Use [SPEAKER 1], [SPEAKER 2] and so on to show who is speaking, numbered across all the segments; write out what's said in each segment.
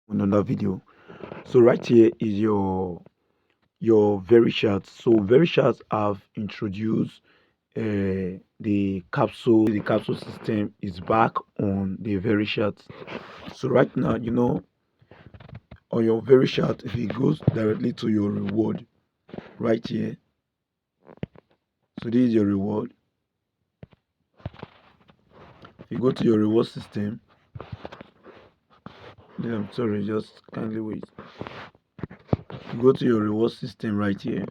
[SPEAKER 1] another video. So right here is your VeryChat. So VeryChat have introduced the capsule system is back on the VeryChat. So right now, on your VeryChat, if it goes directly to your reward right here. So this is your reward. If you go to your reward system, then I'm sorry, just kindly wait. You go to your reward system right here,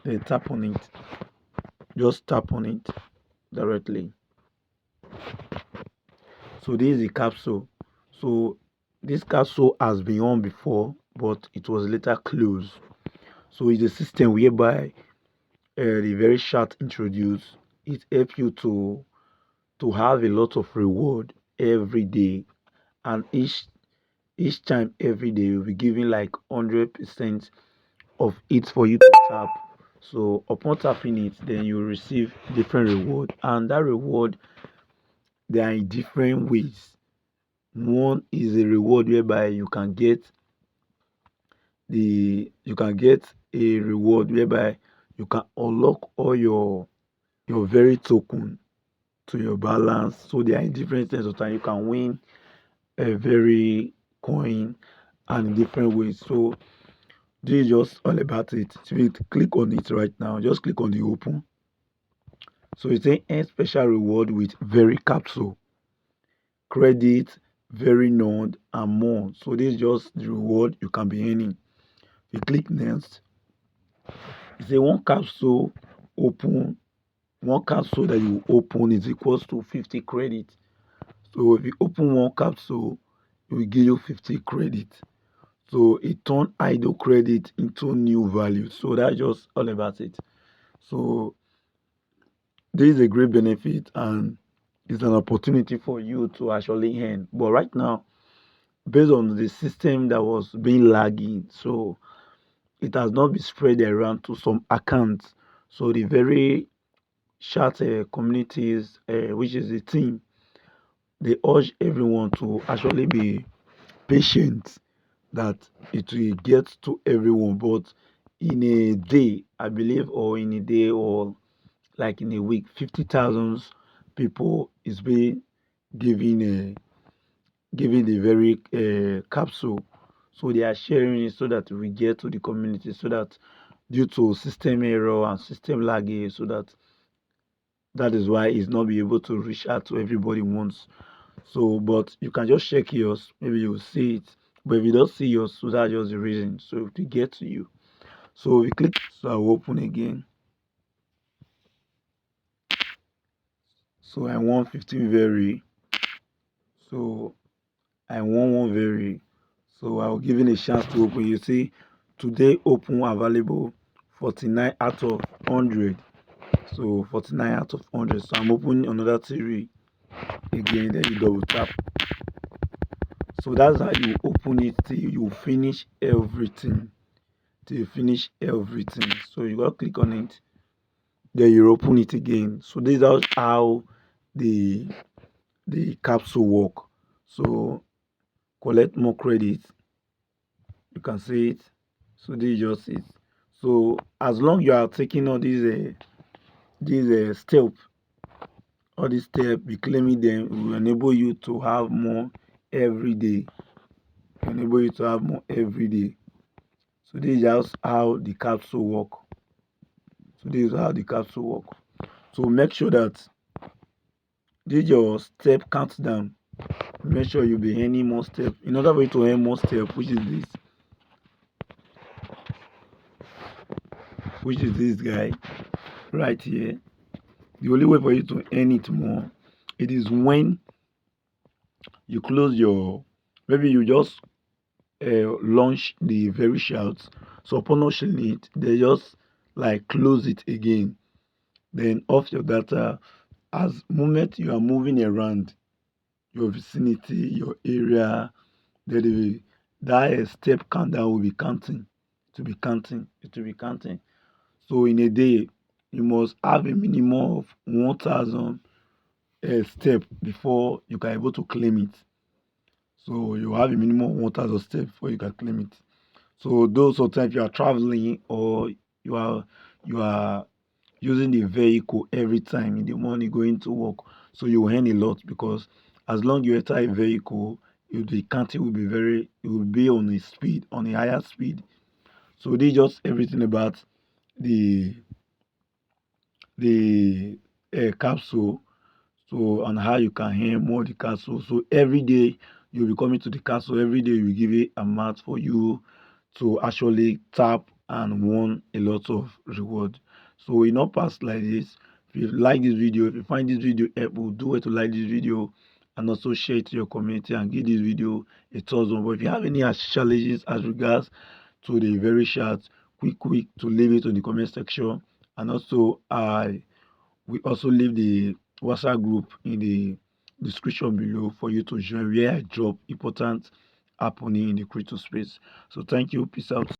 [SPEAKER 1] then tap on it. Just tap on it directly. So this is the capsule. So this capsule has been on before, but it was later closed. So it's a system whereby the very short introduced it helps you to have a lot of reward every day, and each time every day you'll be giving like 100% of it for you to tap. So upon tapping it, then you receive different reward, and that reward they are in different ways. One is a reward whereby you can get a reward whereby you can unlock all your very token to your balance. So there are different things of time you can win a very coin and in different ways. So this is just all about it. So you click on it right now. Just click on the open. So it's a special reward with very capsule, credit, very node, and more. So this is just the reward you can be earning. You click next. It's a open one capsule that you open is equals to 50 credit. So if you open one capsule, it will give you 50 credit. So it turn idle credit into new value. So that's just all about it. So this is a great benefit and it's an opportunity for you to actually earn. But right now, based on the system that was being lagging, so it has not been spread around to some accounts. So the very chat communities, which is the team, they urge everyone to actually be patient that it will get to everyone. But in a day, I believe, or in a day, or like in a week, 50,000 people is being given given the very capsule. So they are sharing it so that we get to the community, so that due to system error and system lagging, so that is why it's not be able to reach out to everybody once. So, but you can just check yours, maybe you'll see it. But if you don't see yours, so that's just the reason. So to get to you. So we click, so I'll open again. So I want 15 very. So I want one very. So I'll give it a chance to open. You see, today open available 49 out of 100. So 49 out of 100. So I'm opening another theory again. Then you double tap. So that's how you open it till you finish everything. Till you finish everything. So you gotta click on it. Then you open it again. So this is how the capsule work. So collect more credit. You can see it. So this is just it. So as long you are taking all these steps, all these steps, be claiming them, it will enable you to have more every day. Enable you to have more every day. So this is just how the capsule work. So this is how the capsule work. So make sure that this your step countdown. Make sure you be any more step. In order for you to earn more step, which is this guy right here. The only way for you to earn it more, it is when you close your. Maybe you just launch the very shout. So upon launching it, they just like close it again. Then off your data. As moment you are moving around your vicinity, your area, then that step countdown will be counting. To be counting. It will be counting. So in a day, you must have a minimum of 1,000 step before you can able to claim it. So you have a minimum of 1,000 steps before you can claim it. So those sometimes you are traveling or you are you are using the vehicle every time in the morning going to work, so you earn a lot because as long you enter a vehicle, the counting will be it will be on a speed, on a higher speed. So they just everything about the the capsule, so on how you can earn more the castle. So every day you'll be coming to the castle, every day we give it a amount for you to actually tap and won a lot of reward. So in not past like this, if you like this video, if you find this video helpful, do it to like this video and also share it to your community and give this video a thumbs up. But if you have any challenges as regards to the very chat, quick to leave it in the comment section. And also I we also leave the WhatsApp group in the description below for you to join, where I drop important happening in the crypto space. So thank you. Peace out.